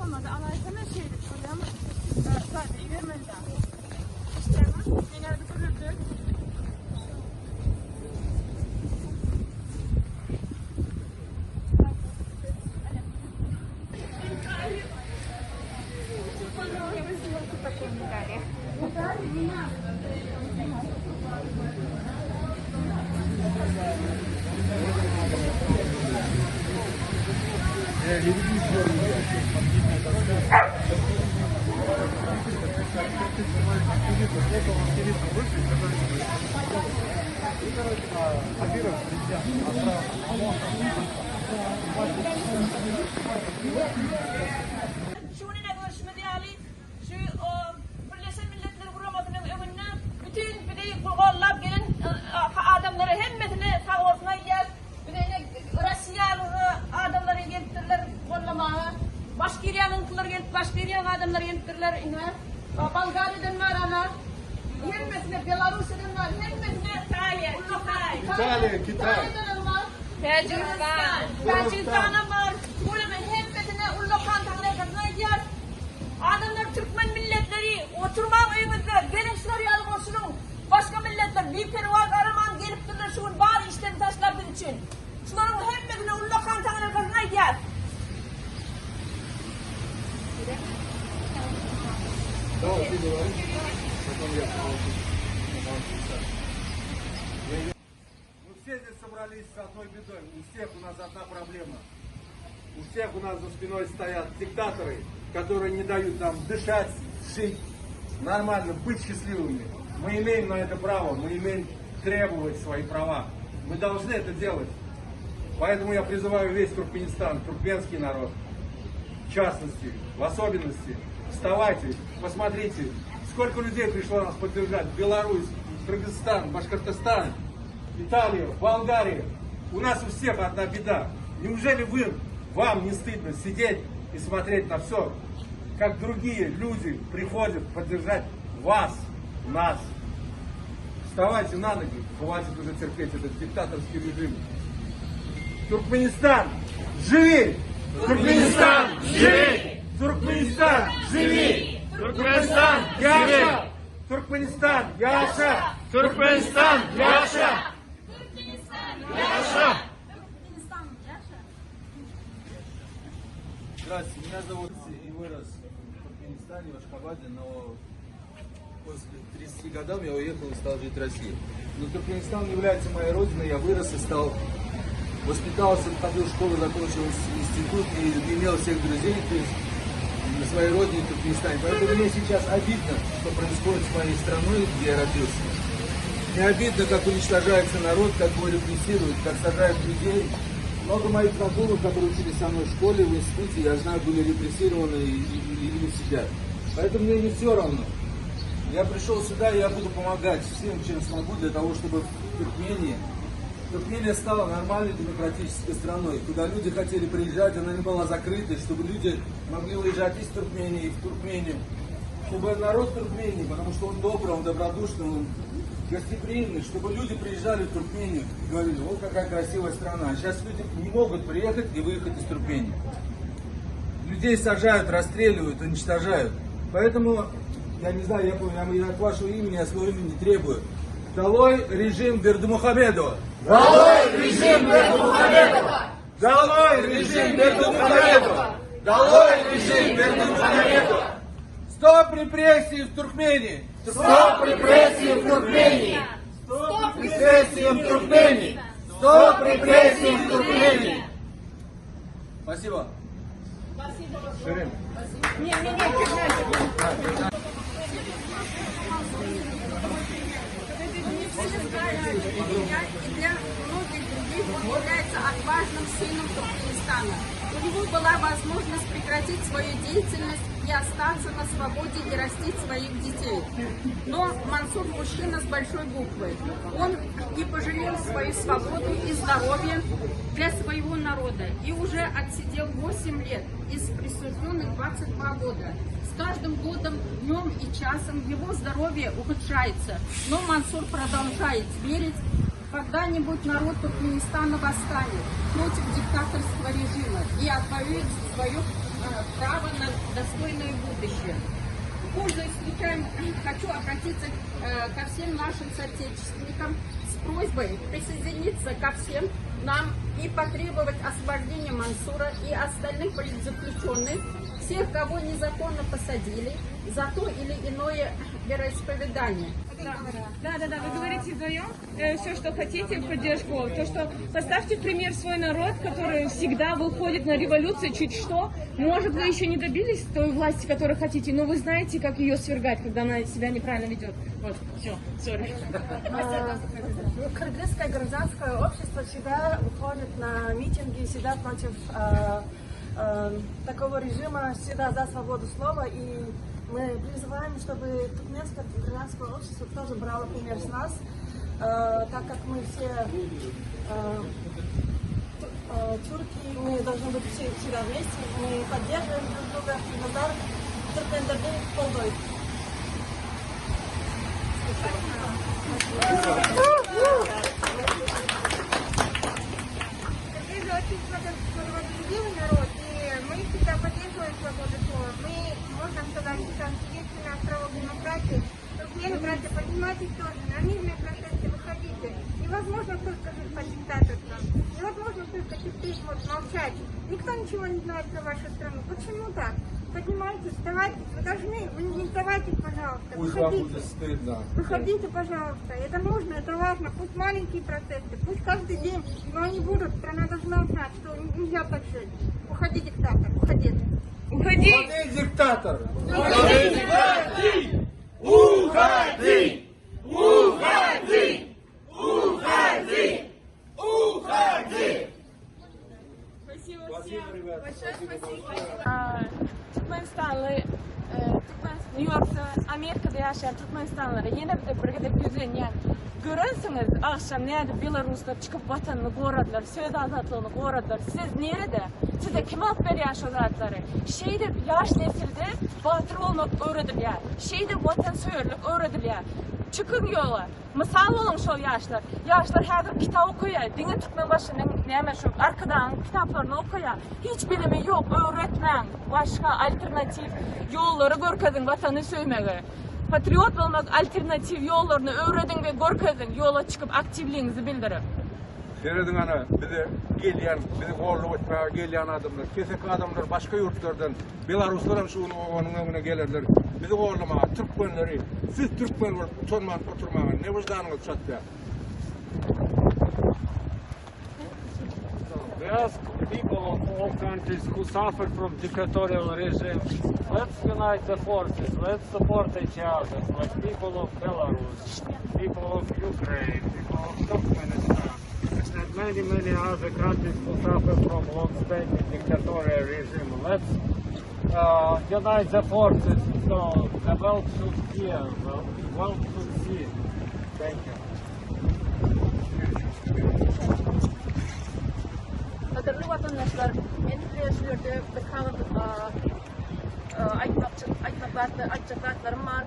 olmadı. Anayasama şeydik hocam. Sadece vermediler. İşte genelde dururduk. Şununla görüşmedi Ali. Şu Birleşen Milletler Kuramadı'nın önüne bütün bir de kollab gelin adamları hemmetine sağolsuna gel. Bir de Rusiyalı adamları getirdiler kollamaya. Başkiriyan'ınkiler gelip Başkiriyan adamları getirdiler. Bulgaria'dan var ana. Hemmetine Belarus'dan var. Hemmetine İtalya, Kitay. Pakistan'a var. Burada hemmetine Ullokan'tan gel. Adamlar Türkmen milletleri oturmak evimizde gelin şuraya alıp oturun. Başka milletler bir pervaz araman gelip durur şunun bari işlerini taşladığı için. Şunların hemmetine Ullokan'tan gel. Мы все здесь собрались с одной бедой. У всех у нас одна проблема. У всех у нас за спиной стоят диктаторы, которые не дают нам дышать, жить, нормально, быть счастливыми. Мы имеем на это право, мы имеем требовать свои права. Мы должны это делать. Поэтому я призываю весь Туркменистан, туркменский народ, в частности, в особенности, вставайте, посмотрите, сколько людей пришло нас поддержать. Беларусь, Кыргызстан, Башкортостан, Италия, Болгария. У нас у всех одна беда. Неужели вам не стыдно сидеть и смотреть на все, как другие люди приходят поддержать вас, нас? Вставайте на ноги, хватит уже терпеть этот диктаторский режим. Туркменистан, живи! Туркменистан, живи! Туркменистан, живи! Туркменистан, Яша! Туркменистан, Яша! Туркменистан, Яша! Яша! Здравствуйте, меня зовут и вырос в Туркменистане, в Ашхабаде, но после 30 годов я уехал и стал жить в России. Но Туркменистан является моей родиной, я вырос и стал, воспитался, ходил в школу, закончил институт и имел всех друзей на своей родине в Туркменистане. Поэтому мне сейчас обидно, что происходит с моей страной, где я родился. Мне обидно, как уничтожается народ, как его репрессируют, как сажают людей. Много моих знакомых, которые учились со мной в школе, в институте, я знаю, были репрессированы или сидят. Поэтому мне не все равно. Я пришел сюда, и я буду помогать всем, чем смогу, для того, чтобы Туркмения стала нормальной демократической страной, куда люди хотели приезжать, она не была закрытой, чтобы люди могли уезжать из Туркмении в Туркмению. Чтобы народ Туркмении, потому что он добрый, он добродушный, он гостеприимный, чтобы люди приезжали в Туркмению и говорили: вот какая красивая страна. А сейчас люди не могут приехать и выехать из Туркмении. Людей сажают, расстреливают, уничтожают. Поэтому, я не знаю, я от вашего имени, я своего имени требую. Долой режим Бердымухамедова! Долой режим Бердымухамедова! Долой режим Бердымухамедова! Долой режим Бердымухамедова! Стоп репрессии в Туркмении! Стоп репрессии в Туркмении! Стоп репрессиям в Туркмении! Стоп репрессиям в Туркмении! Спасибо. Шерим. Меня и для многих других он является отважным сыном Туркменистана. У него была возможность прекратить свою деятельность и остаться на свободе и растить своих детей. Но Мансур мужчина с большой буквы. Он не пожалел свою свободу и здоровье для своего народа и уже отсидел 8 лет из присужденных 22 года. С каждым годом, днем и часом его здоровье ухудшается, но Мансур продолжает верить когда-нибудь народ Туркменистана восстанет против диктаторского режима и отвоюет свое право на достойное будущее. Пользуясь случаем, хочу обратиться ко всем нашим соотечественникам с просьбой присоединиться ко всем нам и потребовать освобождения Мансура и остальных политзаключенных, всех, кого незаконно посадили за то или иное вероисповедание. Да, вы говорите вдвоем все, что хотите в поддержку. То, что поставьте в пример свой народ, который всегда выходит на революцию, чуть что. Может, вы еще не добились той власти, которую хотите, но вы знаете, как ее свергать, когда она себя неправильно ведет. Вот, все, сори. Кыргызское гражданское общество всегда выходит на митинги, всегда против такого режима, всегда за свободу слова, и мы призываем, чтобы туркменское гражданское общество тоже брало пример с нас, так как мы все тюрки, мы должны быть все всегда вместе, мы поддерживаем друг друга, и Назар Туркмендердин полдой. Кыргызы очень свободолюбивый народ, и мы всегда поддерживаем свободу слова. Мы, можно сказать, там единственный островок демократии. Туркмены, братья, поднимайтесь тоже, на мирные протесты выходите. Невозможно только жить по диктаторству. Невозможно только терпеть, вот, молчать. Никто ничего не знает про вашу страну. Почему так? Поднимайтесь, вставайте, вы должны, вы не сдавайтесь, пожалуйста. Пусть вам будет стыдно. Выходите, пожалуйста. Это нужно, это важно. Пусть маленькие протесты, пусть каждый день, но они будут. Страна должна знать, что нельзя так жить. Уходи, диктатор, уходи. Уходи! Уходи, диктатор! Türkmenistanlı, New York'ta, Amerika'da yaşayan Türkmenistanlılara yine bir birlikte yüzlenyen görürsünüz akşam nerede Belarus'ta çıkıp vatanını korudılar, söz azadlığını korudılar. Siz nerede? Size kim alıp veriyor şu rahatları? Şeydir yaş nesilde batır olmak öğrediler. Şeydir vatanseverlik öğrediler. Çıkın yola. Misal olun şu yaşlar. Yaşlar her kitap okuyor. Dini Türkmen başının neyme şu arkadan kitaplarını okuyor. Hiç bilimi yok. Öğretmen. Başka alternatif yolları görkezin vatanı söymeye. Patriot olmak alternatif yollarını öğretin ve görkezin. Yola çıkıp aktifliğinizi bildirin. Seyredin ana, bizi gelyen, bizi gorlup etmeye gelyen adamlar, kesek adamlar başka yurtlardan, Belaruslardan şu onun önüne gelirler. Bizi gorlama, Türkmenleri, siz Türkmen olup utanman, oturmaman, ne vicdanınız çatıyor? We ask people of all countries who suffer from dictatorial regimes, let's unite the forces, let's support each other, like people of Belarus, people of Ukraine, people of Turkmenistan, and many other countries who suffer from long-standing dictatorial regime. Let's unite the forces so the world should hear, the world should see. Thank you. Kadirli vatandaşlar, endüstriyelerde bir kalıp aytmaklarım var.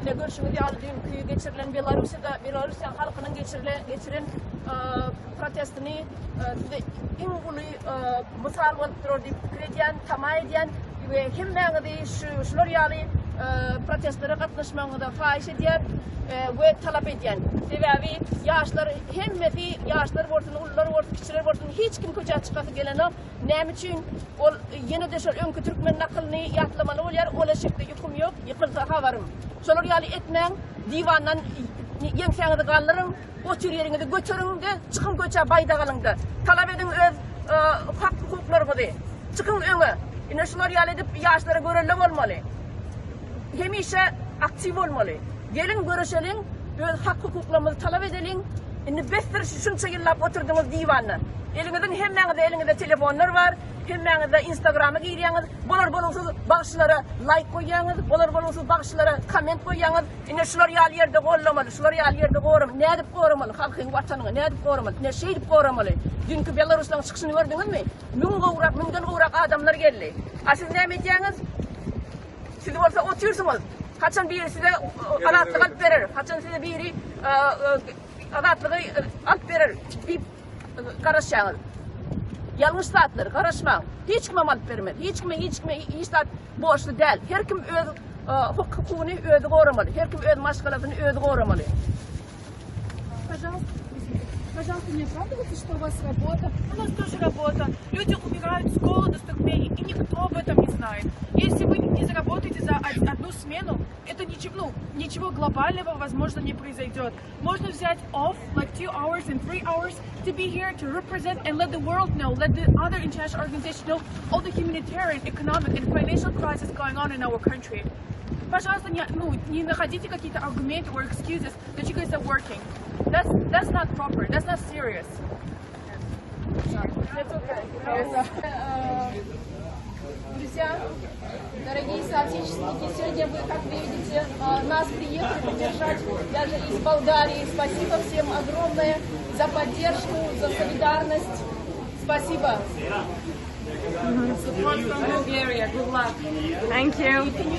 Ne görüşümüzü aldığım geçirilen Belarusya halkının geçirilen protestini en ulu misal olup krediyen, tamay ediyen ve hemmeğinde şular yali protestlere katlaşmağında fahiş ediyen ve talep ediyen. Sebebi yaşlar hemmeti yaşlar olsun, ullar olsun, kişiler olsun hiç kim koca çıkası geleni nem için ol yeni de şöyle önkü Türkmen nakılını yatlamalı oluyor. Ola şekilde yıkım yok, yıkılsa havarım. Şular yali etmen divandan yengseğinde kalırım. O tür yerine de götürün de çıkın göçe bayda kalın da. Talep edin öz hak hukuklarını de. Çıkın öne. Yine şular yali edip yaşlara görülen olmalı. Hemişe aktif olmalı. Gelin görüşelim, öz hak hukuklarımızı talep edelim. Şimdi bestir şunca yıllar oturdunuz divanla. Elinizde telefonlar var, hemmenizde Instagram'a giriyorsunuz. Bolur bağışlara like koyuyorsunuz, bolur bağışlara comment koyuyorsunuz. Şimdi şular yerde kollamalı, şular yerde korumalı. Ne edip korumalı? Halkın vatanını ne edip korumalı? Ne şey edip korumalı? Dünkü Belarus'tan çıkışını gördünüz mü? Münden uğrak adamlar geldi. Siz ne edeceksiniz? Siz olsa oturuyorsunuz. Kaçan biri size anahtarlık verir. Kaçan size biri azatlığı alıp verir. Bir karışacağınız. Yanlış zatları karışma. Hiç kime alıp vermedi. Hiç zat borçlu değil. Her kim öz hukukunu özü koramalı. Her kim öz maşgalasını özü koramalı. Пожалуйста, не оправдывайте, что у вас работа. У нас тоже работа. Люди умирают с голода, с Туркмении, и никто об этом не знает. Если вы не заработаете за одну смену, это ничего глобального, возможно, не произойдет. Можно взять off, like 2 hours and 3 hours, to be here, to represent and let the world know, let the other international organizations know all the humanitarian, economic, and financial crisis going on in our country. Пожалуйста, не находите какие-то аргументы or excuses that you guys are working. That's not proper. That's not serious. Sorry. That's okay. Друзья, дорогие соотечественники, сегодня вы, как видите, нас приехали поддержать даже из Болгарии. Спасибо всем огромное за поддержку, за солидарность. Спасибо. Support from Bulgaria. Good luck. Thank you. Can you